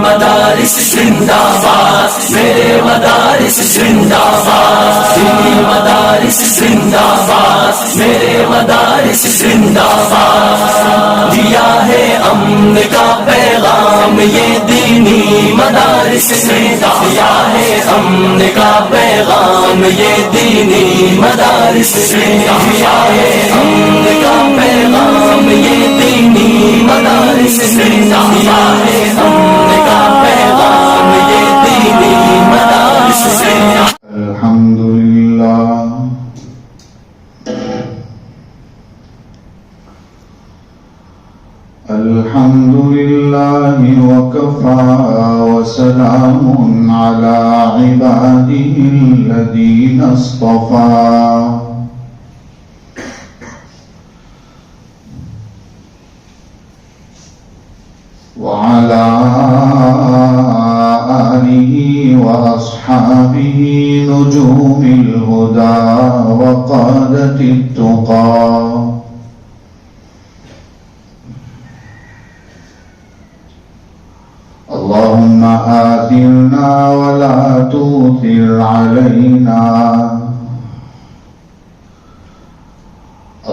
مدارس زندہ باد، میرے مدارس زندہ باد، دینی مدارس زندہ باد، میرے مدارس زندہ باد، دیا ہے امن کا پیغام یہ دینی مدارس نے، دیا ہے امن کا پیغام یہ دینی مدارس نے، دیا ہے امن کا پیغام یہ دینی مدارس نے، دیا ہے امن کا پیغام یہ دینی مدارس نے۔ الحمدللہ الحمدللہ وکفى وسلام على عباده الذين اصطفى وعلى آله وأصحابه نجوم الهدى وقادة التقى اللهم آثرنا ولا تؤثر علينا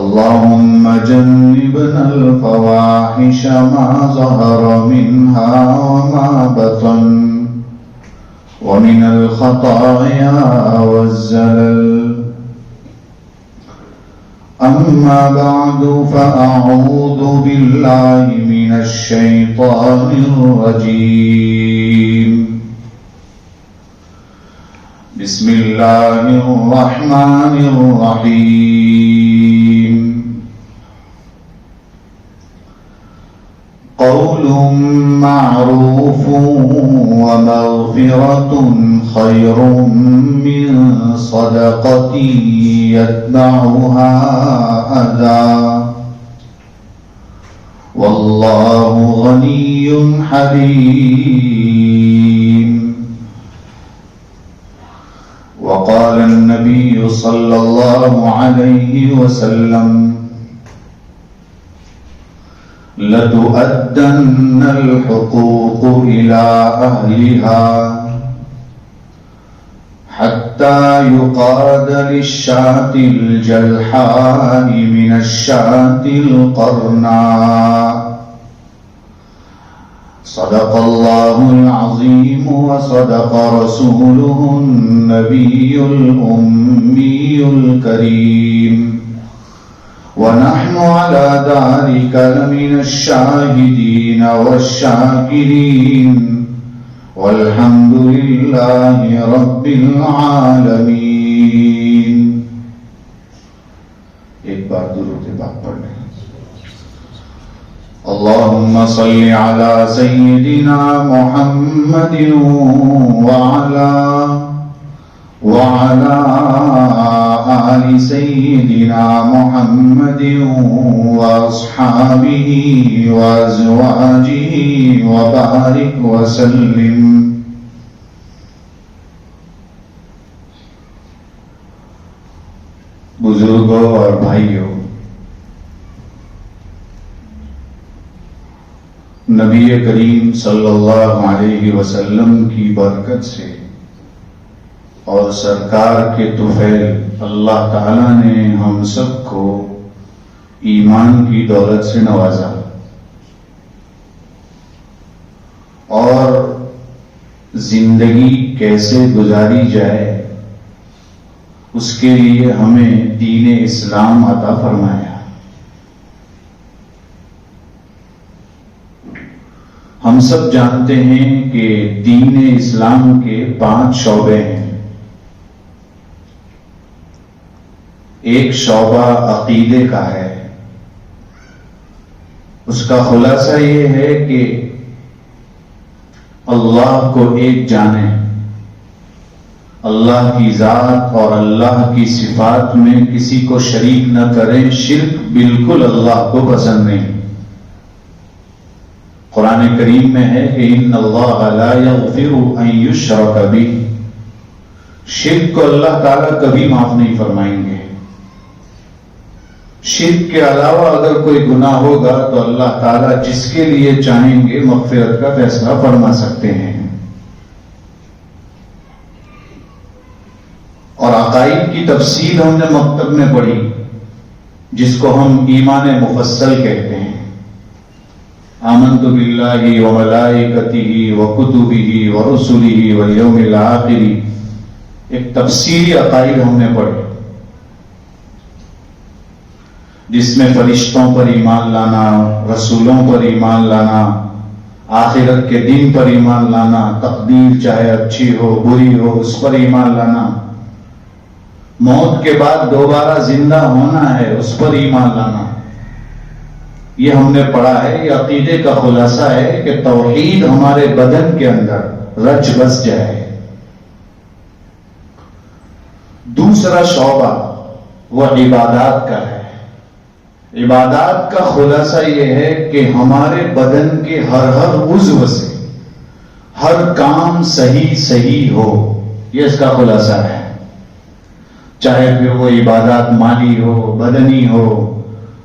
اللهم جنبنا الفواحش ما ظهر منها وما بطن ومن الخطايا والزلل أما بعد فأعوذ بالله من الشيطان الرجيم بسم الله الرحمن الرحيم قول معروف ومغفرة خير من صدقة يتبعها أذى والله غني حليم وقال النبي صلى الله عليه وسلم لتؤدن الحقوق إلى أهلها حتى يقاد للشاة الجلحاء من الشاة القرناء صدق الله العظيم وصدق رسوله النبي الأمي الكريم ونحن على ذلك لمن الشاهدين والشاكرين والحمد لله رب العالمين۔ ایک بار درود پاک پڑھ لیں۔ اللهم صل على سيدنا محمد وعلى آل سيدنا محمد وأصحابه وأزواجه وبارك وسلم۔ بزرگوں اور بھائیوں، نبی کریم صلی اللہ علیہ وسلم کی برکت سے اور سرکار کے طفیل اللہ تعالی نے ہم سب کو ایمان کی دولت سے نوازا، اور زندگی کیسے گزاری جائے اس کے لیے ہمیں دین اسلام عطا فرمایا۔ ہم سب جانتے ہیں کہ دین اسلام کے 5 شعبے ہیں۔ ایک شعبہ عقیدے کا ہے، اس کا خلاصہ یہ ہے کہ اللہ کو ایک جانیں، اللہ کی ذات اور اللہ کی صفات میں کسی کو شریک نہ کریں، شرک بالکل اللہ کو پسند نہیں۔ قرآن کریم میں ہے کہ ان اللہ لا یغفر ان یشرک بہ، شرک کو اللہ تعالیٰ کبھی معاف نہیں فرمائیں گے۔ شرک کے علاوہ اگر کوئی گناہ ہوگا تو اللہ تعالیٰ جس کے لیے چاہیں گے مغفرت کا فیصلہ فرما سکتے ہیں. اور عقائد کی تفصیل ہم نے مکتب میں پڑھی، جس کو ہم ایمان مفصل کہتے ہیں. آمنت باللہ وملائکتہ وکتبہ ورسلہ والیوم الآخر، ایک تفصیلی عقائد ہم نے پڑھی جس میں فرشتوں پر ایمان لانا، رسولوں پر ایمان لانا، آخرت کے دن پر ایمان لانا، تقدیر چاہے اچھی ہو بری ہو اس پر ایمان لانا، موت کے بعد دوبارہ زندہ ہونا ہے اس پر ایمان لانا. یہ ہم نے پڑھا ہے. یہ عقیدے کا خلاصہ ہے کہ توحید ہمارے بدن کے اندر رچ بس جائے. دوسرا شعبہ وہ عبادات کا ہے. عبادات کا خلاصہ یہ ہے کہ ہمارے بدن کے ہر عضو سے ہر کام صحیح ہو. یہ اس کا خلاصہ ہے. چاہے پھر وہ عبادات مالی ہو، بدنی ہو،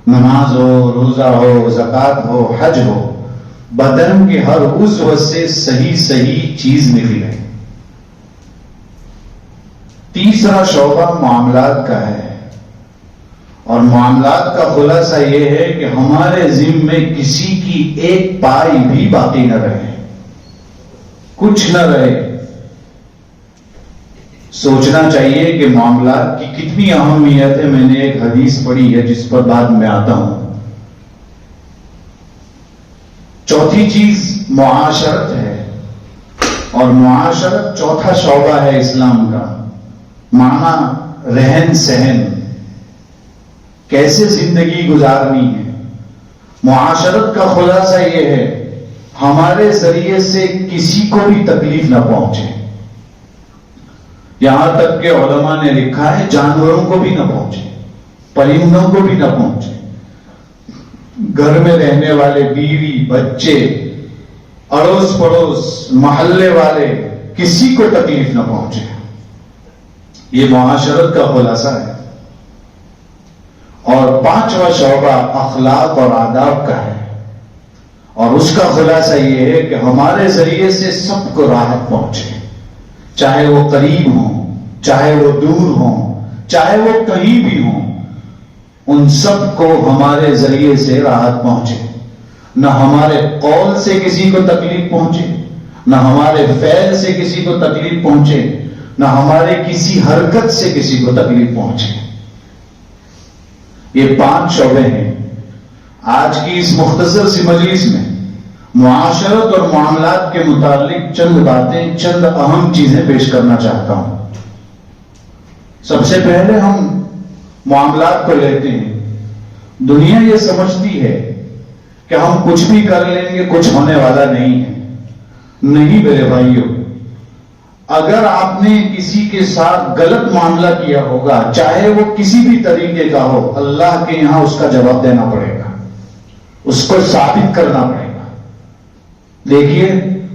نماز ہو، روزہ ہو، زکوٰۃ ہو، حج ہو، بدن کے ہر عضو سے صحیح چیز نکلے. تیسرا شعبہ معاملات کا ہے، اور معاملات کا خلاصہ یہ ہے کہ ہمارے ذمہ میں کسی کی ایک پائی بھی باقی نہ رہے، کچھ نہ رہے. سوچنا چاہیے کہ معاملات کی کتنی اہمیت ہے. میں نے ایک حدیث پڑھی ہے جس پر بعد میں آتا ہوں. چوتھی چیز معاشرت ہے، اور معاشرت چوتھا شعبہ ہے اسلام کا. معنی رہن سہن، کیسے زندگی گزارنی ہے. معاشرت کا خلاصہ یہ ہے ہمارے ذریعے سے کسی کو بھی تکلیف نہ پہنچے. یہاں تک کہ علماء نے لکھا ہے جانوروں کو بھی نہ پہنچے، پرندوں کو بھی نہ پہنچے، گھر میں رہنے والے بیوی بچے، اڑوس پڑوس محلے والے، کسی کو تکلیف نہ پہنچے. یہ معاشرت کا خلاصہ ہے. اور پانچواں شعبہ اخلاق اور آداب کا ہے، اور اس کا خلاصہ یہ ہے کہ ہمارے ذریعے سے سب کو راحت پہنچے، چاہے وہ قریب ہوں، چاہے وہ دور ہوں، چاہے وہ کہیں بھی ہوں، ان سب کو ہمارے ذریعے سے راحت پہنچے. نہ ہمارے قول سے کسی کو تکلیف پہنچے، نہ ہمارے فعل سے کسی کو تکلیف پہنچے، نہ ہمارے کسی حرکت سے کسی کو تکلیف پہنچے. یہ 5 شعبے ہیں. آج کی اس مختصر سی مجلس میں معاشرت اور معاملات کے متعلق چند باتیں، چند اہم چیزیں پیش کرنا چاہتا ہوں. سب سے پہلے ہم معاملات کو لیتے ہیں. دنیا یہ سمجھتی ہے کہ ہم کچھ بھی کر لیں گے، کچھ ہونے والا نہیں ہے. نہیں میرے بھائیوں، اگر آپ نے کسی کے ساتھ غلط معاملہ کیا ہوگا، چاہے وہ کسی بھی طریقے کا ہو، اللہ کے یہاں اس کا جواب دینا پڑے گا، اس کو ثابت کرنا پڑے گا. دیکھیے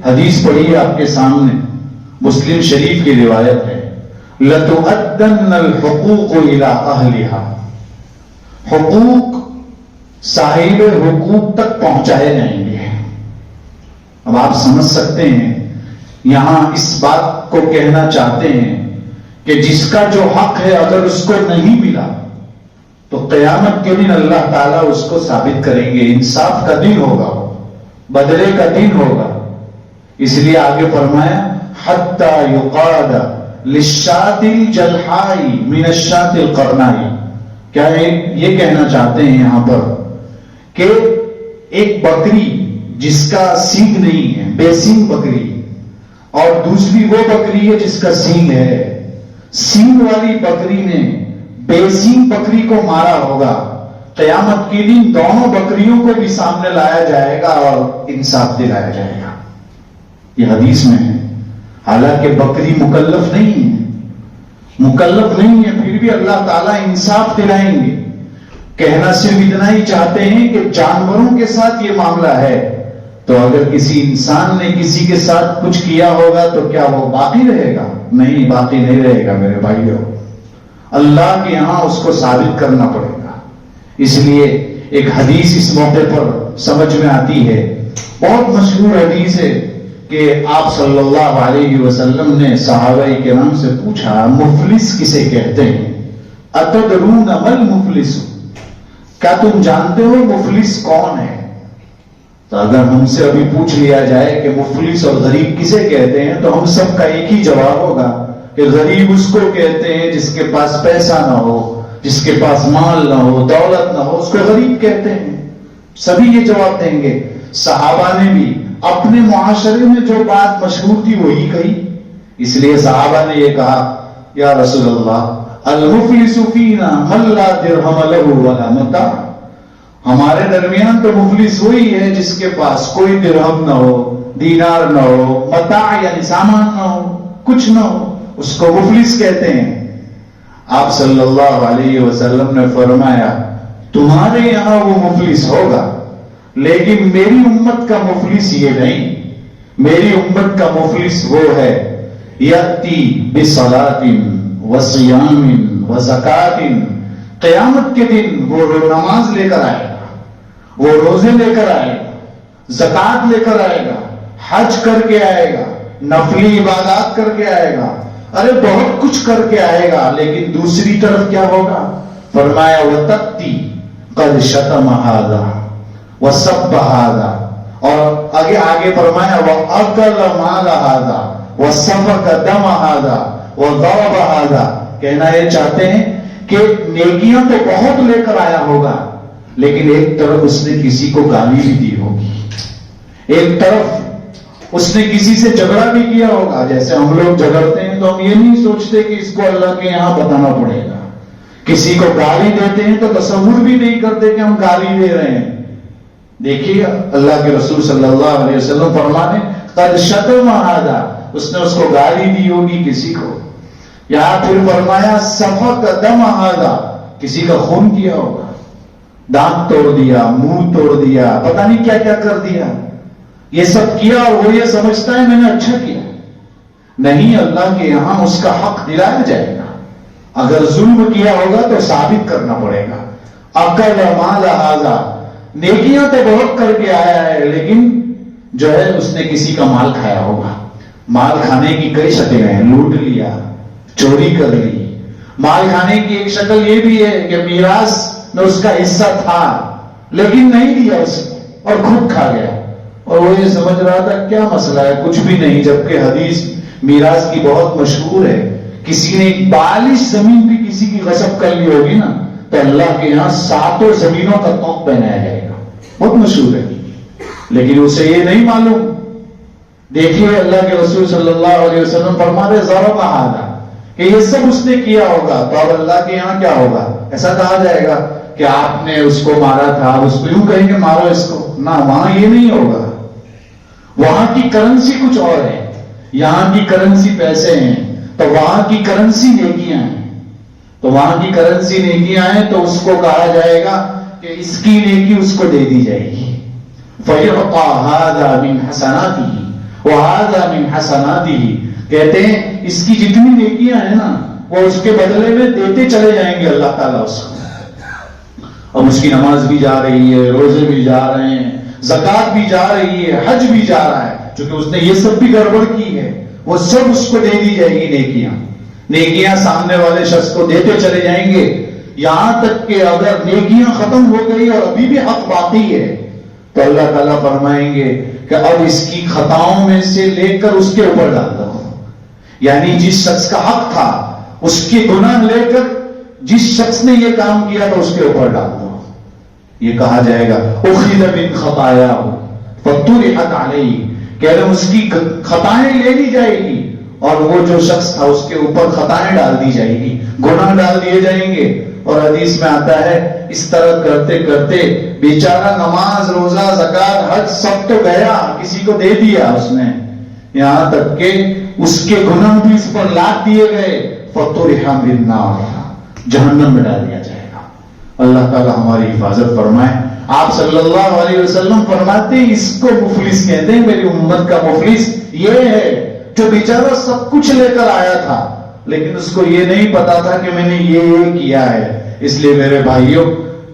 حدیث پڑھیے آپ کے سامنے، مسلم شریف کی روایت ہے، لَتُؤَدَّنَّ الْحُقُوقُ إِلَىٰ أَهْلِهَا، حقوق صاحب حقوق تک پہنچائے جائیں گے. اب آپ سمجھ سکتے ہیں یہاں اس بات کو کہنا چاہتے ہیں کہ جس کا جو حق ہے اگر اس کو نہیں ملا تو قیامت کے دن اللہ تعالیٰ اس کو ثابت کریں گے. انصاف کا دن ہوگا، بدلے کا دن ہوگا. اس لیے آگے فرمایا حتی یقاد للشاة الجلحاء من الشاة القرناء. کیا یہ کہنا چاہتے ہیں یہاں پر کہ ایک بکری جس کا سینگ نہیں ہے، بے سینگ بکری، اور دوسری وہ بکری ہے جس کا سینگ ہے. سینگ والی بکری نے بے سینگ بکری کو مارا ہوگا. قیامت کے دن دونوں بکریوں کو بھی سامنے لایا جائے گا اور انصاف دلایا جائے گا. یہ حدیث میں ہے. حالانکہ بکری مکلف نہیں ہے، مکلف نہیں ہے، پھر بھی اللہ تعالیٰ انصاف دلائیں گے. کہنا صرف اتنا ہی چاہتے ہیں کہ جانوروں کے ساتھ یہ معاملہ ہے تو اگر کسی انسان نے کسی کے ساتھ کچھ کیا ہوگا تو کیا وہ باقی رہے گا؟ نہیں، باقی نہیں رہے گا میرے بھائیوں. اللہ کے یہاں اس کو ثابت کرنا پڑے گا. اس لیے ایک حدیث اس موقع پر سمجھ میں آتی ہے، بہت مشہور حدیث ہے کہ آپ صلی اللہ علیہ وسلم نے صحابہ کرام سے پوچھا مفلس کسے کہتے ہیں؟ اتدرون مل مفلس، کیا تم جانتے ہو مفلس کون ہے؟ تو اگر ہم سے ابھی پوچھ لیا جائے کہ مفلس اور غریب کسے کہتے ہیں تو ہم سب کا ایک ہی جواب ہوگا کہ غریب اس کو کہتے ہیں جس کے پاس پیسہ نہ ہو، جس کے پاس مال نہ ہو، دولت نہ ہو، اس کو غریب کہتے ہیں. سبھی یہ جواب دیں گے. صحابہ نے بھی اپنے معاشرے میں جو بات مشہور تھی وہی کہی. اس لیے صحابہ نے یہ کہا یا رسول اللہ المفلس فینا من لا درہم لہ ولا متاع، ہمارے درمیان تو مفلس وہی ہے جس کے پاس کوئی درہم نہ ہو، دینار نہ ہو، متاع یعنی سامان نہ ہو، کچھ نہ ہو، اس کو مفلس کہتے ہیں. آپ صلی اللہ علیہ وسلم نے فرمایا تمہارے یہاں وہ مفلس ہوگا لیکن میری امت کا مفلس یہ نہیں. میری امت کا مفلس وہ ہے یأتی بصلاۃ وصیام وزکات، قیامت کے دن وہ نماز لے کر آئے گا، وہ روزے لے کر آئے گا، زکات لے کر آئے گا، حج کر کے آئے گا، نفلی عبادات کر کے آئے گا، ارے بہت کچھ کر کے آئے گا، لیکن دوسری طرف کیا ہوگا؟ فرمایا وَتَأْتِي قَدْ شَتَمَ هَذَا وَسَبَّ هَذَا، اور آگے فرمایا وَأَكَلَ مَالَ هَذَا وَسَفَكَ دَمَ هَذَا وَضَرَبَ هَذَا. کہنا یہ چاہتے ہیں کہ نیکیاں تو بہت لے کر آیا ہوگا لیکن ایک طرف اس نے کسی کو گالی بھی دی ہوگی، ایک طرف اس نے کسی سے جھگڑا بھی کیا ہوگا. جیسے ہم لوگ جھگڑتے ہیں تو ہم یہ نہیں سوچتے کہ اس کو اللہ کے یہاں بتانا پڑے گا. کسی کو گالی دیتے ہیں تو تصور بھی نہیں کرتے کہ ہم گالی دے رہے ہیں. دیکھیے اللہ کے رسول صلی اللہ علیہ وسلم فرمانے قد شتم ھذا، اس نے اس کو گالی دی ہوگی کسی کو. یہاں پھر فرمایا سفک دم ھذا، کسی کا خون کیا ہوگا، دانت توڑ دیا، منہ توڑ دیا، پتہ نہیں کیا کیا کر دیا. یہ سب کیا اور وہ یہ سمجھتا ہے میں نے اچھا کیا. نہیں، اللہ کے یہاں اس کا حق دلایا جائے گا. اگر ظلم کیا ہوگا تو ثابت کرنا پڑے گا. اکل مال ھذا، نیکیاں تو بہت کر کے آیا ہے لیکن جو ہے اس نے کسی کا مال کھایا ہوگا. مال کھانے کی کئی شکلیں ہیں، لوٹ لیا، چوری کر لی. مال کھانے کی ایک شکل یہ بھی ہے کہ میراث میں اس کا حصہ تھا لیکن نہیں دیا اس کو اور خود کھا گیا اور وہ یہ سمجھ رہا تھا کیا مسئلہ ہے، کچھ بھی نہیں. جبکہ حدیث میراث کی بہت مشہور ہے. کسی نے 42 زمین بھی کسی کی غصب کر لی ہوگی نا تو اللہ کے یہاں 7 زمینوں کا توق پہنایا جائے گا. بہت مشہور ہے لیکن اسے یہ نہیں معلوم. دیکھیے اللہ کے رسول صلی اللہ علیہ وسلم فرما رہے ضرب ھذا کہ یہ سب اس نے کیا ہوگا تو اب اللہ کے یہاں کیا ہوگا؟ ایسا کہا جائے گا کہ آپ نے اس کو مارا تھا، اس کو یوں کہیں گے مارو اس کو. نہ، وہاں یہ نہیں ہوگا. وہاں کی کرنسی کچھ اور ہے. یہاں کی کرنسی پیسے ہیں تو وہاں کی کرنسی نیکیاں ہیں. تو وہاں کی کرنسی نیکیاں ہیں تو اس کو کہا جائے گا کہ اس کی نیکی اس کو دے دی جائے گی. فَيُعْطَى هَذَا مِنْ حَسَنَاتِهِ وَهَذَا مِنْ حَسَنَاتِهِ. کہتے ہیں اس کی جتنی نیکیاں ہیں نا وہ اس کے بدلے میں دیتے چلے جائیں گے اللہ تعالیٰ اس کو. اب اس کی نماز بھی جا رہی ہے، روزے بھی جا رہے ہیں، زکات بھی جا رہی ہے، حج بھی جا رہا ہے، چونکہ اس نے یہ سب بھی گڑبڑ کی ہے، وہ سب اس کو دے دی جائے گی. نیکیاں نیکیاں سامنے والے شخص کو دیتے چلے جائیں گے یہاں تک کہ اگر نیکیاں ختم ہو گئی اور ابھی بھی حق باقی ہے تو اللہ تعالیٰ فرمائیں گے کہ اب اس کی خطاؤں میں سے لے کر اس کے اوپر ڈال دو. یعنی جس شخص کا حق تھا اس کے گناہ لے کر جس شخص نے یہ کام کیا تو اس کے اوپر ڈال دو. یہ کہا جائے گا اخذ من خطاياه فطرحت علیہ، کہہ رہے اس کی خطائیں لے لی جائے گی اور وہ جو شخص تھا اس کے اوپر خطائیں ڈال دی جائے گی، گناہ ڈال دیے جائیں گے. اور حدیث میں آتا ہے اس طرح کرتے کرتے بیچارہ نماز، روزہ، زکات، حج سب تو گیا، کسی کو دے دیا اس نے، یہاں تک کہ اس کے گناہ بھی اس پر لاد دیے گئے. فطرح بالنار، جہنم میں ڈال دیا جائے گا. اللہ تعالی ہماری حفاظت فرمائے. آپ صلی اللہ علیہ وسلم فرماتے ہیں اس کو مفلس کہتے ہیں. میری امت کا مفلس یہ ہے جو بیچارہ سب کچھ لے کر آیا تھا لیکن اس کو یہ نہیں پتا تھا کہ میں نے یہ کیا ہے. اس لیے میرے بھائیوں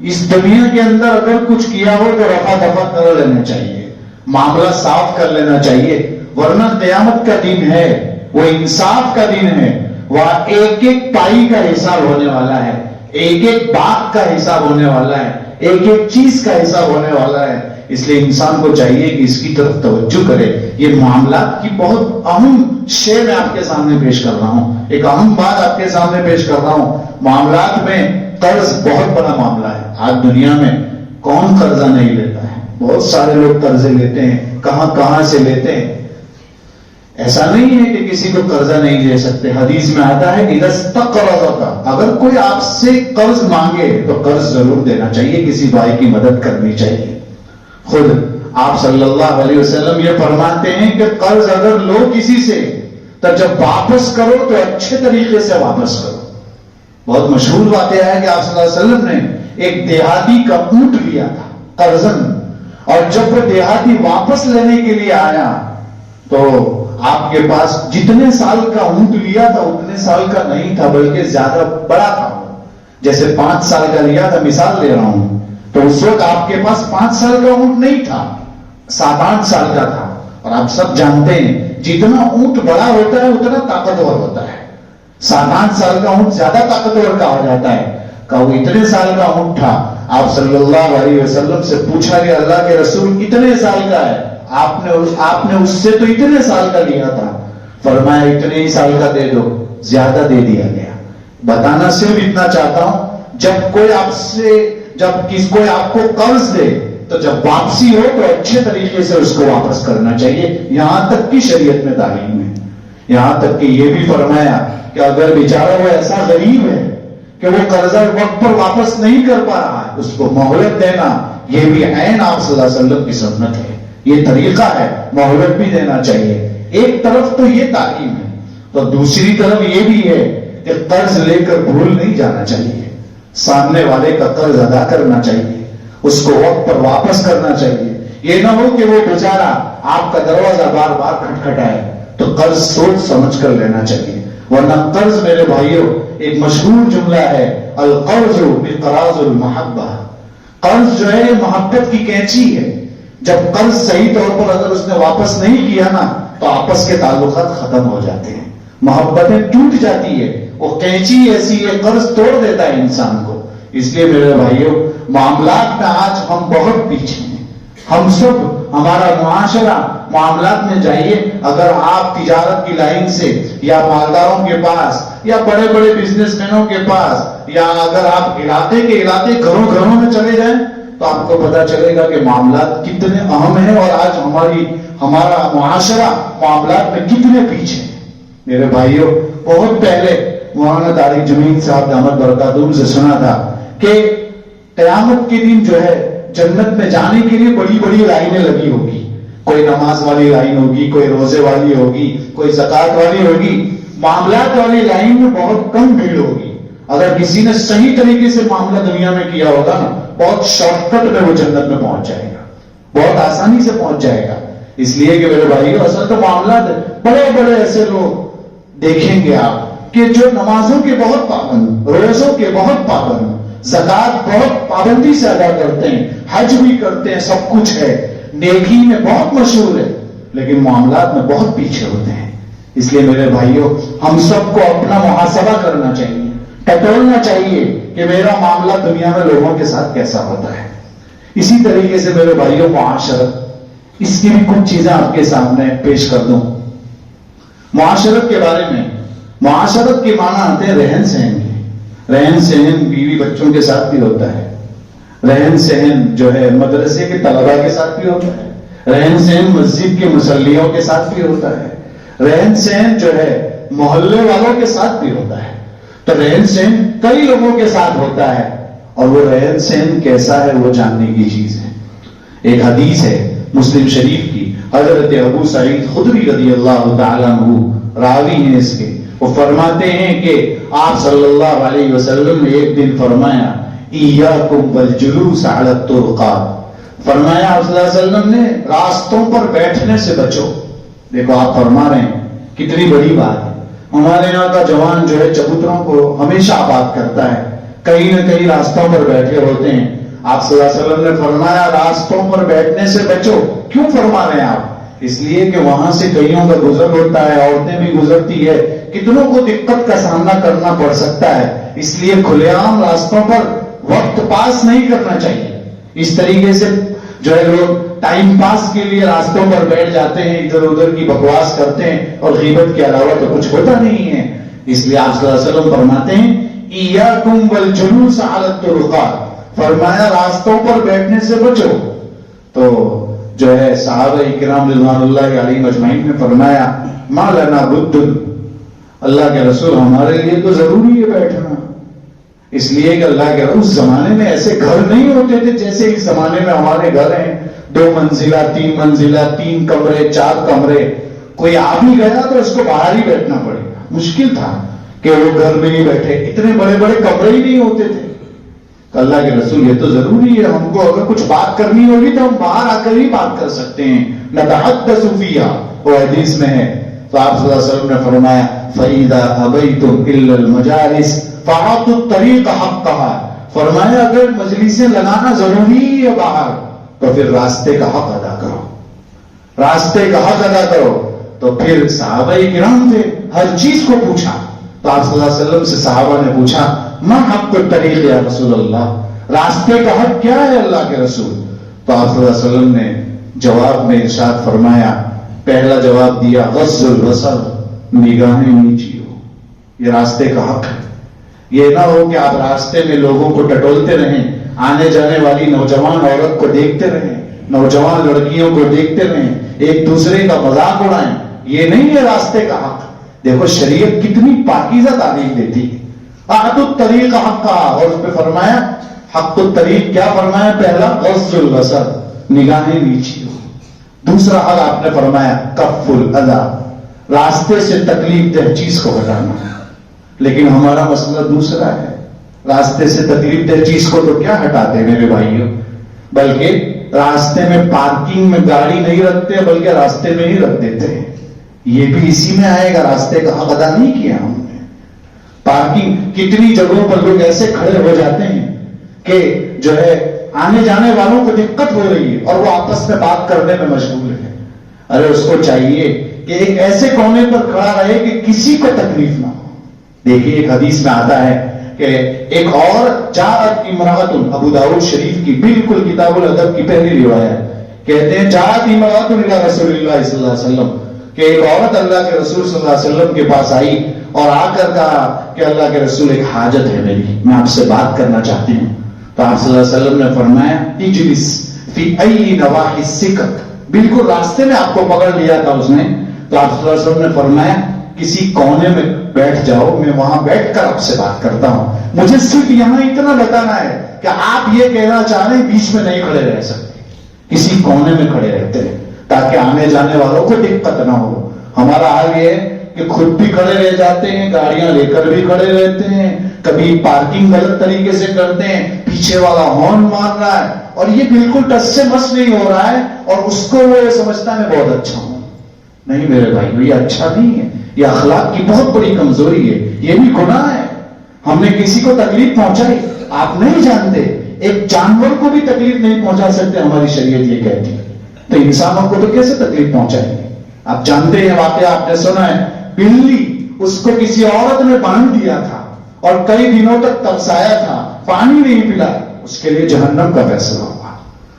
اس دنیا کے اندر اگر کچھ کیا ہو تو رفع دفع کر لینا چاہیے، معاملہ صاف کر لینا چاہیے، ورنہ قیامت کا دن ہے، وہ انصاف کا دن ہے، وہاں ایک ایک پائی کا حساب ہونے والا ہے، ایک ایک بات کا حساب ہونے والا ہے، ایک ایک چیز کا حساب ہونے والا ہے۔ اس لیے انسان کو چاہیے کہ اس کی طرف توجہ کرے۔ یہ معاملات کی بہت اہم شے میں آپ کے سامنے پیش کر رہا ہوں، ایک اہم بات آپ کے سامنے پیش کر رہا ہوں۔ معاملات میں قرض بہت بڑا معاملہ ہے۔ آج دنیا میں کون قرضہ نہیں لیتا ہے؟ بہت سارے لوگ قرضے لیتے ہیں، کہاں سے لیتے ہیں۔ ایسا نہیں ہے کہ کسی کو قرضہ نہیں دے سکتے، حدیث میں آتا ہے اذا استقرضک، اگر کوئی آپ سے قرض مانگے تو قرض ضرور دینا چاہیے، کسی بھائی کی مدد کرنی چاہیے۔ خود آپ صلی اللہ علیہ وسلم یہ فرماتے ہیں کہ قرض اگر لو کسی سے تو جب واپس کرو تو اچھے طریقے سے واپس کرو۔ بہت مشہور واقعہ ہے کہ آپ صلی اللہ علیہ وسلم نے ایک دیہاتی کا اونٹ لیا تھا قرضاً، اور جب وہ دیہاتی واپس لینے کے لیے آیا تو آپ کے پاس جتنے سال کا اونٹ لیا تھا اتنے سال کا نہیں تھا، بلکہ زیادہ بڑا تھا۔ جیسے 5 سال کا لیا تھا، مثال لے رہا ہوں، تو اس وقت آپ کے پاس 5 سال کا اونٹ نہیں تھا، 7-8 سال کا تھا۔ اور آپ سب جانتے ہیں جتنا اونٹ بڑا ہوتا ہے اتنا طاقتور ہوتا ہے۔ 7-8 سال کا اونٹ زیادہ طاقتور کہا جاتا ہے۔ کہ وہ اتنے سال کا اونٹ تھا۔ آپ صلی اللہ علیہ وسلم سے پوچھا کہ اللہ کے رسول اتنے سال کا ہے، آپ نے اس سے تو اتنے سال کا لیا تھا۔ فرمایا اتنے ہی سال کا دے دو، زیادہ دے دیا گیا۔ بتانا صرف اتنا چاہتا ہوں، جب کوئی آپ کو قرض دے تو جب واپسی ہو تو اچھے طریقے سے اس کو واپس کرنا چاہیے۔ یہاں تک کہ شریعت میں تعلیم ہے، یہاں تک کہ یہ بھی فرمایا کہ اگر بیچارہ وہ ایسا غریب ہے کہ وہ قرضہ وقت پر واپس نہیں کر پا رہا ہے، اس کو مہلت دینا، یہ بھی عین آپ صلی اللہ علیہ وسلم کی سنت ہے، یہ طریقہ ہے، مہلت بھی دینا چاہیے۔ ایک طرف تو یہ تعلیم ہے، تو دوسری طرف یہ بھی ہے کہ قرض لے کر بھول نہیں جانا چاہیے، سامنے والے کا قرض ادا کرنا چاہیے، اس کو وقت پر واپس کرنا چاہیے۔ یہ نہ ہو کہ وہ بیچارہ آپ کا دروازہ بار بار کھٹکھٹائے، تو قرض سوچ سمجھ کر لینا چاہیے، ورنہ قرض میرے بھائیوں ایک مشہور جملہ ہے، القرض بقراض المحبہ، قرض جو ہے محبت کی کینچی ہے۔ جب قرض صحیح طور پر اگر اس نے واپس نہیں کیا نا تو آپس کے تعلقات ختم ہو جاتے ہیں، محبتیں ٹوٹ جاتی ہے۔ وہ کینچی ایسی ہے، قرض توڑ دیتا ہے انسان کو۔ اس لیے میرے بھائیوں معاملات میں آج ہم بہت پیچھے ہیں، ہم سب، ہمارا معاشرہ معاملات میں جائیے، اگر آپ تجارت کی لائن سے یا مالداروں کے پاس یا بڑے بڑے بزنس مینوں کے پاس، یا اگر آپ علاقے کے علاقے گھروں میں چلے جائیں تو آپ کو پتا چلے گا کہ معاملات کتنے اہم ہیں، اور آج ہمارا معاشرہ معاملات میں کتنے پیچھے ہیں۔ میرے بھائیوں بہت پہلے مولانا طارق جمیل صاحب دامت برکاتہم سے سنا تھا کہ قیامت کے دن جو ہے جنت میں جانے کے لیے بڑی بڑی لائنیں لگی ہوگی، کوئی نماز والی لائن ہوگی، کوئی روزے والی ہوگی، کوئی زکات والی ہوگی، معاملات والی لائن میں بہت کم بھیڑ ہوگی۔ اگر کسی نے صحیح طریقے سے معاملہ دنیا میں کیا ہوگا نا، بہت شارٹ کٹ میں وہ جنت میں پہنچ جائے گا، بہت آسانی سے پہنچ جائے گا۔ اس لیے کہ میرے بھائیوں اصل تو معاملات بڑے بڑے ایسے لوگ دیکھیں گے آپ کہ جو نمازوں کے بہت پابند، روزوں کے بہت پابند، زکات بہت پابندی سے ادا کرتے ہیں، حج بھی کرتے ہیں، سب کچھ ہے، نیکی میں بہت مشہور ہے، لیکن معاملات میں بہت پیچھے ہوتے ہیں۔ اس لیے میرے بھائیوں ہم سب کو اپنا محاسبہ کرنا چاہیے، ٹٹولنا چاہیے کہ میرا معاملہ دنیا میں لوگوں کے ساتھ کیسا ہوتا ہے۔ اسی طریقے سے میرے بھائیوں معاشرت، اس کی بھی کچھ چیزیں آپ کے سامنے پیش کر دوں۔ معاشرت کے بارے میں، معاشرت کے معنی آتے ہیں رہن سہن کے۔ رہن سہن بیوی بچوں کے ساتھ بھی ہوتا ہے، رہن سہن جو ہے مدرسے کے طلباء کے ساتھ بھی ہوتا ہے، رہن سہن مسجد کے مصلیوں کے ساتھ بھی ہوتا ہے، رہن سہن جو ہے محلے والوں کے ساتھ بھی ہوتا ہے۔ تو رہن سہن کئی لوگوں کے ساتھ ہوتا ہے، اور وہ رہن سہن کیسا ہے وہ جاننے کی چیز ہے۔ ایک حدیث ہے مسلم شریف کی، حضرت ابو سعید خدری رضی اللہ تعالیٰ عنہ راوی ہیں اس کے، وہ فرماتے ہیں کہ آپ صلی اللہ علیہ وسلم نے ایک دن فرمایا ایاکم والجلوس علی الطرقات، فرمایا آپ صلی اللہ علیہ وسلم نے راستوں پر بیٹھنے سے بچو۔ دیکھو آپ فرما رہے ہیں کتنی بڑی بات ہے۔ ہمارے یہاں کا جوان جو ہے چبوتروں کو ہمیشہ آباد کرتا ہے، کہیں نہ کہیں راستوں پر بیٹھے ہوتے ہیں. آپ صلی اللہ علیہ وسلم نے فرمایا راستوں پر بیٹھنے سے بچو. کیوں فرما رہے ہیں آپ؟ اس لیے کہ وہاں سے کئیوں کا گزر ہوتا ہے, عورتیں بھی گزرتی ہے, کتنوں کو دقت کا سامنا کرنا پڑ سکتا ہے. اس لیے کھلے عام راستوں پر وقت پاس نہیں کرنا چاہیے. اس طریقے سے جو ہے لوگ ٹائم پاس کے لیے راستوں پر بیٹھ جاتے ہیں, ادھر ادھر کی بکواس کرتے ہیں, اور غیبت کے علاوہ تو کچھ ہوتا نہیں ہے. اس لیے آپ صلی اللہ علیہ وسلم فرماتے ہیں ایاکم والجلوس علی الطرقات, فرمایا راستوں پر بیٹھنے سے بچو. تو جو ہے صحابہ کرام رضوان اللہ علیہم اجمعین نے فرمایا ما لنا بد, اللہ کے رسول ہمارے لیے تو ضروری ہے بیٹھنا. اس لیے کہ اللہ کے اس زمانے میں ایسے گھر نہیں ہوتے تھے جیسے اس زمانے میں ہمارے گھر ہیں, 2 منزلہ 3 منزلہ, 3 کمرے 4 کمرے. کوئی آ بھی گیا تو اس کو باہر ہی بیٹھنا پڑے گا. مشکل تھا کہ وہ گھر میں ہی بیٹھے, اتنے بڑے بڑے کمرے ہی نہیں ہوتے تھے. تو اللہ کے رسول یہ تو ضروری ہے, ہم کو اگر کچھ بات کرنی ہوگی تو ہم باہر آ کر ہی بات کر سکتے ہیں. نتحدث فیہا, وہ حدیث میں ہے. تو آپ صلی اللہ علیہ وسلم نے فرمایا فَإِذَا أَبَيْتُمْ إِلَّا الْمَجَالِسِ فَأَعْطُوا الطَّرِيقَ حَقَّهَا, فرمایا اگر مجلسیں لگانا ضروری ہے باہر تو پھر راستے کا حق ادا کرو, راستے کا حق ادا کرو. تو پھر صحابہ کرام تھے, ہر چیز کو پوچھا. تو آپ صلی اللہ علیہ وسلم سے صحابہ نے پوچھا ما حق الطریق یا رسول اللہ, راستے کا حق کیا ہے اللہ کے رسول؟ تو آپ صلی اللہ علیہ وسلم نے جواب میں ارشاد فرمایا, پہلا جواب دیا غض البصر, نگاہیں نیچی ہو, یہ راستے کا حق ہے. یہ نہ ہو کہ آپ راستے میں لوگوں کو ٹٹولتے رہیں, آنے جانے والی نوجوان عورت کو دیکھتے رہیں, نوجوان لڑکیوں کو دیکھتے رہیں, ایک دوسرے کا مذاق اڑائیں. یہ نہیں ہے راستے کا حق. دیکھو شریعت کتنی پاکیزہ تعلیم دیتی ہے. اعطوا الطریق حقا, اور اس پہ فرمایا حق الطریق کیا فرمایا؟ پہلا غض البصر, نگاہیں نیچی ہو. دوسرا حق آپ نے فرمایا کف الاذی, راستے سے تکلیف دہ چیز کو ہٹانا. لیکن ہمارا مسئلہ دوسرا ہے, راستے سے تکلیف دہ چیز کو تو کیا ہٹاتے میرے بھائیوں, بلکہ راستے میں پارکنگ میں گاڑی نہیں رکھتے بلکہ راستے میں ہی رکھ دیتے ہیں. یہ بھی اسی میں آئے گا, راستے کا حق ادا نہیں کیا ہم نے. پارکنگ کتنی جگہوں پر لوگ ایسے کھڑے ہو جاتے ہیں کہ جو ہے آنے جانے والوں کو دقت ہو رہی ہے اور وہ آپس میں بات کرنے میں مشغول ہے. ارے اس کو چاہیے کہ ایک ایسے کونے پر کھڑا رہے کہ کسی کو تکلیف نہ ہو. دیکھیے ایک حدیث میں آتا ہے کہ ایک اور جاءت امرأۃ, ابو داؤد شریف کی بالکل کتاب الادب کی پہلی روایت, کہتے ہیں جاءت امرأۃ الی رسول اللہ صلی اللہ علیہ وسلم, کہ ایک عورت اللہ کے رسول صلی اللہ علیہ وسلم کے پاس آئی اور آ کر کہا کہ اللہ کے رسول ایک حاجت ہے میری, میں آپ سے بات کرنا چاہتی ہوں. تو آپ صلی اللہ علیہ وسلم نے فرمایا اجلس فی ای نواحی السکک, بالکل راستے میں آپ کو پکڑ لیا تھا اس نے. تو آپ صلی اللہ علیہ وسلم نے فرمایا کسی کونے میں بیٹھ جاؤ, میں وہاں بیٹھ کر آپ سے بات کرتا ہوں. مجھے صرف یہاں اتنا بتانا ہے کہ آپ یہ کہنا چاہ رہے ہیں بیچ میں نہیں کھڑے رہ سکتے, کسی کونے میں کھڑے رہتے ہیں تاکہ آنے جانے والوں کو دقت نہ ہو. ہمارا حال یہ ہے کہ خود بھی کھڑے رہ جاتے ہیں, گاڑیاں لے کر بھی کھڑے رہتے ہیں, کبھی پارکنگ غلط طریقے سے کرتے ہیں, پیچھے والا ہارن مار رہا ہے اور یہ بالکل ٹچ سے مس نہیں ہو رہا ہے اور اس کو وہ یہ سمجھتا ہے میں بہت اچھا ہوں. نہیں میرے بھائی, یہ اچھا نہیں ہے, یہ اخلاق کی بہت بڑی کمزوری ہے, یہ بھی گناہ ہے. ہم نے کسی کو تکلیف پہنچائی, آپ نہیں جانتے ایک جانور کو بھی تکلیف نہیں پہنچا سکتے, ہماری شریعت یہ کہتی ہے, تو انسانوں کو تو کیسے تکلیف پہنچائیں گے؟ آپ جانتے ہیں واقعہ, آپ نے سنا ہے بلی, اس کو کسی عورت نے باندھ دیا تھا اور کئی دنوں تک ترسایا تھا, پانی نہیں پلایا, اس کے لیے جہنم کا فیصلہ ہوا.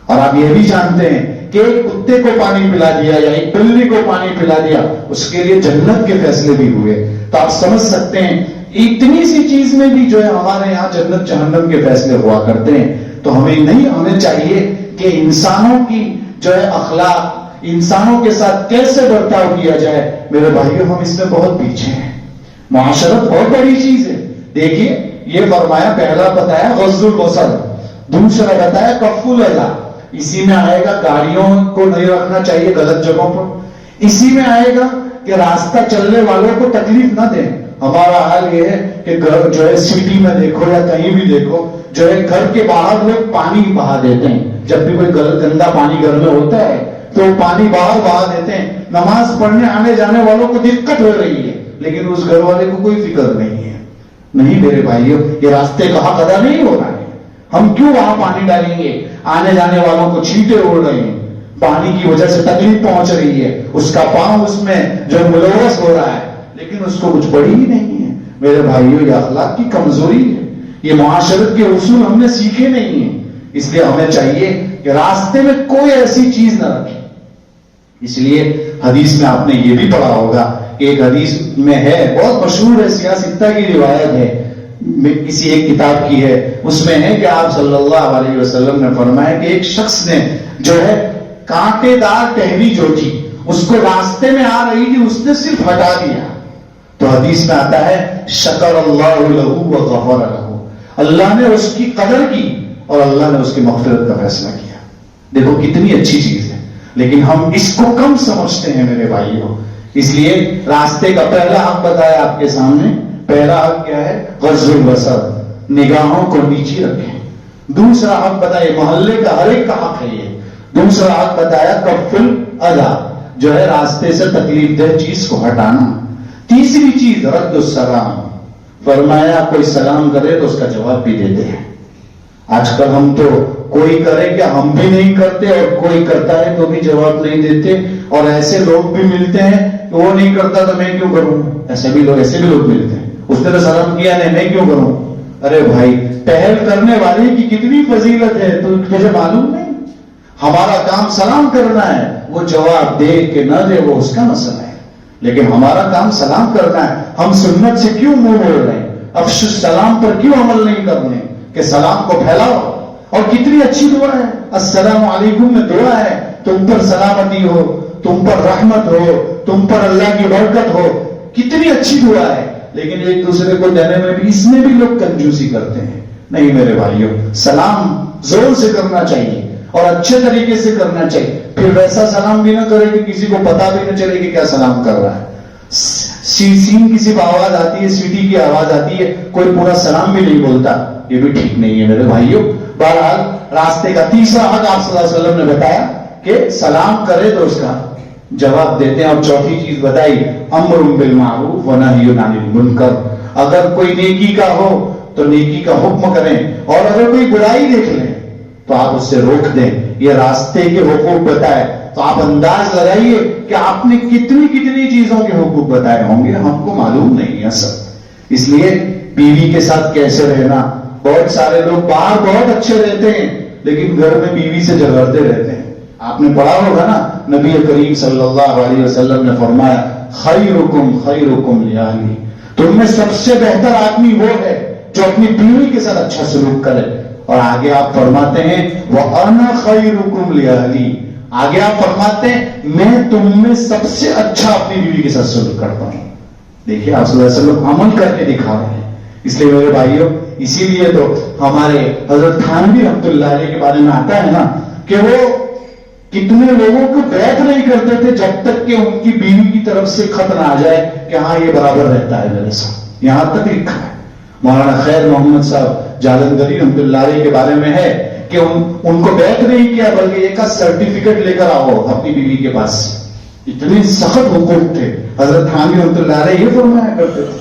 اور آپ یہ بھی جانتے ہیں کہ ایک کتے کو پانی پلا دیا یا ایک بلی کو پانی پلا دیا, اس کے لیے جنت کے فیصلے بھی ہوئے. تو آپ سمجھ سکتے ہیں اتنی سی چیز میں بھی جو ہے ہمارے یہاں جنت جہنم کے فیصلے ہوا کرتے ہیں. تو ہمیں چاہیے کہ انسانوں کی جو ہے اخلاق, انسانوں کے ساتھ کیسے برتاؤ کیا جائے. میرے بھائیوں ہم اس میں بہت پیچھے ہیں. معاشرت بہت بڑی چیز ہے. دیکھیے یہ فرمایا, پہلا بتایا غض البصر, دوسرا بتایا کف الاذی. اسی میں آئے گا گاڑیوں کو نہیں رکھنا چاہیے غلط جگہوں پر. اسی میں آئے گا کہ راستہ چلنے والوں کو تکلیف نہ دیں. ہمارا حال یہ ہے کہ گھر جو ہے سٹی میں دیکھو یا کہیں بھی دیکھو, جو ہے گھر کے باہر لوگ پانی بہا دیتے ہیں. جب بھی کوئی گندا پانی گھر میں ہوتا ہے تو پانی باہر بہا دیتے ہیں. نماز پڑھنے آنے جانے والوں کو دقت ہو رہی ہے لیکن اس گھر والے کو کوئی فکر نہیں ہے. نہیں میرے بھائیوں، یہ راستے کا حق ادا نہیں ہو رہا ہے. ہم کیوں وہاں پانی ڈالیں گے؟ آنے جانے والوں کو چھینٹے اڑ رہے ہیں، پانی کی وجہ سے تکلیف پہنچ رہی ہے، اس کا پاؤں اس میں جو ملوث ہو رہا ہے، لیکن اس کو کچھ پڑی ہی نہیں ہے. میرے بھائیوں، یہ اخلاق کی کمزوری ہے، یہ معاشرت کے اصول ہم نے سیکھے نہیں ہیں. اس لیے ہمیں چاہیے کہ راستے میں کوئی ایسی چیز نہ رکھے. اس لیے حدیث میں آپ نے یہ بھی پڑھا ہوگا، ایک حدیث میں ہے، بہت مشہور ہے، سیاستہ کی روایت ہے، کسی ایک کتاب کی ہے، اس میں ہے کہ آپ صلی اللہ علیہ وسلم نے فرمایا کہ ایک شخص نے جو ہے کانٹے دار ٹہنی جو تھی اس کو راستے میں آ رہی تھی، اس نے صرف ہٹا دیا. تو حدیث میں آتا ہے شکر اللہ لہو وغفر لہو، اللہ نے اس کی قدر کی اور اللہ نے اس کی مغفرت کا فیصلہ کیا. دیکھو کتنی اچھی چیز ہے، لیکن ہم اس کو کم سمجھتے ہیں میرے بھائیوں. اس لیے راستے کا پہلا حق بتایا آپ کے سامنے. پہلا حق کیا ہے؟ غض البصر، نگاہوں کو نیچے رکھیں. دوسرا حق بتایا، محلے کا ہر ایک کا حق ہے یہ. دوسرا حق بتایا کف الاذی، جو ہے راستے سے تکلیف دہ چیز کو ہٹانا. تیسری چیز رد السلام، فرمایا کوئی سلام کرے تو اس کا جواب بھی دیتے ہیں. آج کل ہم تو کوئی کرے کیا ہم بھی نہیں کرتے، اور کوئی کرتا ہے تو بھی جواب نہیں دیتے. اور ایسے لوگ بھی ملتے ہیں کہ وہ نہیں کرتا تو میں کیوں کروں. ایسے بھی لوگ ملتے ہیں، اس نے تو سلام کیا نہیں، میں کیوں کروں. ارے بھائی، پہل کرنے والے کی کتنی فضیلت ہے تو تجھے معلوم نہیں؟ ہمارا کام سلام کرنا ہے، وہ جواب دے کہ نہ دے وہ اس کا مسئلہ ہے، لیکن ہمارا کام سلام کرنا ہے. ہم سنت سے کیوں منہ موڑ رہے ہیں؟ افشو السلام پر کیوں عمل نہیں کر رہے کہ سلام کو پھیلاؤ؟ اور کتنی اچھی دعا ہے، السلام علیکم میں دعا ہے تم پر سلامتی ہو، تم پر رحمت ہو، تم پر اللہ کی برکت ہو. کتنی اچھی دعا ہے، لیکن ایک دوسرے کو دینے میں بھی اس میں بھی لوگ کنجوسی کرتے ہیں. نہیں میرے بھائیوں، سلام زور سے کرنا چاہیے اور اچھے طریقے سے کرنا چاہیے. پھر ویسا سلام بھی نہ کرے کہ کسی کو پتا بھی نہ چلے کہ کیا سلام کر رہا ہے. سین کسی کو آواز آتی ہے، سیٹی کی آواز آتی ہے، کوئی پورا سلام بھی نہیں بولتا، یہ بھی ٹھیک نہیں ہے میرے بھائیوں. بہرحال راستے کا تیسرا حق آپ صلی اللہ علیہ وسلم نے بتایا کہ سلام کرے تو اس کا جواب دیتے ہیں. اور چوتھی چیز بتائی امر بالمعروف ونہی عن المنکر، اگر کوئی نیکی کا ہو تو نیکی کا حکم کریں، اور اگر کوئی برائی دیکھ لیں تو آپ اس سے روک دیں. یہ راستے کے حقوق بتائے تو آپ انداز لگائیے کہ آپ نے کتنی چیزوں کے حقوق بتائے ہوں گے، ہم کو معلوم نہیں ہے سب. اس لیے بیوی کے ساتھ کیسے رہنا، بہت سارے لوگ باہر بہت اچھے رہتے ہیں لیکن گھر میں بیوی سے جھگڑتے رہتے ہیں. آپ نے پڑھا ہوگا نا، نبی کریم صلی اللہ علیہ وسلم نے فرمایا خیرکم خیرکم لأہلی، تم میں سب سے بہتر آدمی وہ ہے جو اپنی بیوی کے ساتھ اچھا سلوک کرے. اور آگے آپ فرماتے ہیں وَأَنَا خَيْرُكُمْ لِأَهْلِي، آگے آپ فرماتے ہیں میں تم میں سب سے اچھا اپنی بیوی کے ساتھ سلوک کرتا ہوں. دیکھیے آپ صلی اللہ علیہ وسلم عمل کر کے دکھا رہے ہیں. اس لیے میرے بھائیوں، اسی لیے تو ہمارے حضرت تھانوی رحمۃ اللہ علیہ کے بارے میں آتا ہے نا کہ وہ کتنے لوگوں کو بیعت نہیں کرتے تھے جب تک کہ ان کی بیوی کی طرف سے خط نہ آ جائے کہ ہاں یہ برابر رہتا ہے میرے ساتھ. یہاں تک لکھا ہے. مولانا خیر محمد صاحب جالندھری رحمۃ اللہ علیہ کے بارے میں ہے کہ ان کو بیعت نہیں کیا بلکہ ایک سرٹیفکیٹ لے کر آؤ اپنی بیوی کے پاس. اتنے سخت حقوق تھے. حضرت تھانوی رحمۃ اللہ علیہ یہ فرمایا کرتے تھے.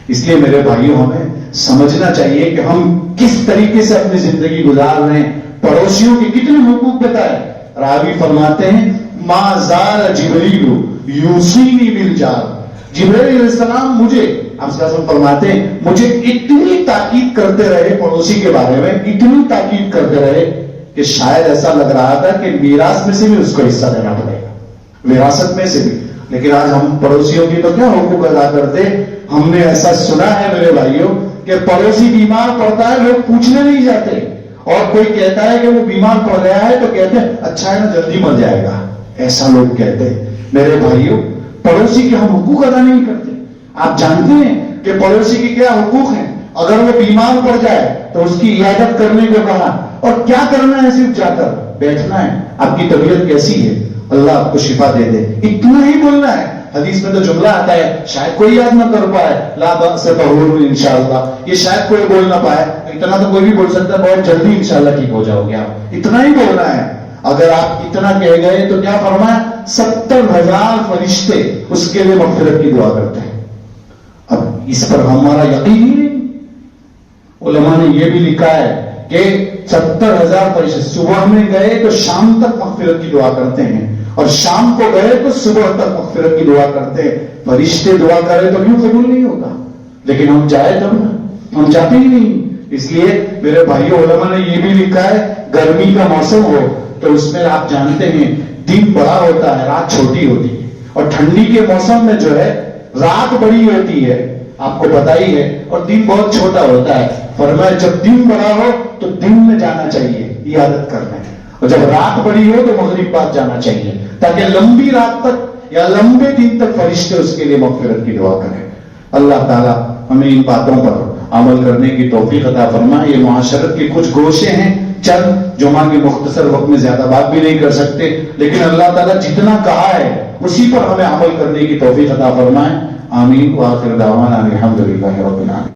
اس لیے میرے بھائیوں، ہمیں سمجھنا چاہیے کہ ہم کس طریقے سے اپنی زندگی گزار رہے ہیں. پڑوسیوں کے کتنے حقوق بتائے. راوی فرماتے ہیں ما زال جبریل یوصینی بالجار، جبریل علیہ السلام مجھے، آپ صلی اللہ علیہ وسلم فرماتے ہیں مجھے اتنی تاکید کرتے رہے پڑوسی کے بارے میں، اتنی تاکید کرتے رہے کہ شاید ایسا لگ رہا تھا کہ میراث میں سے بھی اس کو حصہ دینا پڑے گا، وراثت میں سے بھی. لیکن آج ہم پڑوسیوں کی تو کیا حقوق ادا کرتے. ہم نے ایسا سنا ہے میرے بھائیوں کہ پڑوسی بیمار پڑتا ہے لوگ پوچھنے نہیں جاتے، اور کوئی کہتا ہے کہ وہ بیمار پڑ رہا ہے تو کہتے ہیں اچھا ہے نا جلدی مر جائے گا. ایسا لوگ کہتے ہیں. میرے بھائیوں، پڑوسی کے ہم حقوق ادا نہیں کرتے. آپ جانتے ہیں کہ پڑوسی کے کیا حقوق ہیں. اگر وہ بیمار پڑ جائے تو اس کی عیادت کرنے کو کہا، اور کیا کرنا ہے؟ صرف جا کر بیٹھنا ہے. آپ کی طبیعت کیسی ہے؟ اللہ آپ کو شفا دے دے، اتنا ہی بولنا ہے. حدیث میں تو جملہ آتا ہے شاید کوئی یاد نہ کر پائے، لا بأس طہور انشاءاللہ، یہ شاید کوئی بول نہ پائے. اتنا تو کوئی بھی بول سکتا ہے بہت جلدی انشاءاللہ ٹھیک ہو جاؤ گے. آپ اتنا ہی بولنا ہے. اگر آپ اتنا کہہ گئے تو کیا فرمایا 70,000 فرشتے اس کے لیے مغفرت کی دعا کرتے ہیں. اب اس پر ہمارا یقین ہی نہیں. علماء نے یہ بھی لکھا ہے کہ 70,000 فرشتے صبح میں گئے تو شام تک مغفرت کی دعا کرتے ہیں، اور شام کو گئے تو صبح تک مغفرت کی دعا کرتے ہیں۔ فرشتے دعا کرے تو کیوں قبول نہیں ہوگا؟ لیکن ہم جائے تب نا، ہم جاتے ہی نہیں۔ اس لیے میرے بھائیوں، علماء نے یہ بھی لکھا ہے گرمی کا موسم ہو تو اس میں آپ جانتے ہیں دن بڑا ہوتا ہے، رات چھوٹی ہوتی ہے، اور ٹھنڈی کے موسم میں جو ہے رات بڑی ہوتی ہے، آپ کو پتا ہی ہے، اور دن بہت چھوٹا ہوتا ہے۔ فرمایا جب دن بڑا ہو تو دن میں جانا چاہیے، یہ عادت کرنا ہے، اور جب رات بڑی ہو تو مغرب بعد جانا چاہیے، تاکہ لمبی رات تک یا لمبے دن تک فرشتے اس کے لیے مغفرت کی دعا کریں۔ اللہ تعالیٰ ہمیں ان باتوں پر عمل کرنے کی توفیق عطا فرمائے۔ یہ معاشرت کے کچھ گوشے ہیں، چند جمعہ کے مختصر وقت میں زیادہ بات بھی نہیں کر سکتے، لیکن اللہ تعالیٰ جتنا کہا ہے اسی پر ہمیں عمل کرنے کی توفیق عطا فرمائے۔ آمین۔ وآخر دعوانا الحمدللہ رب العالمین۔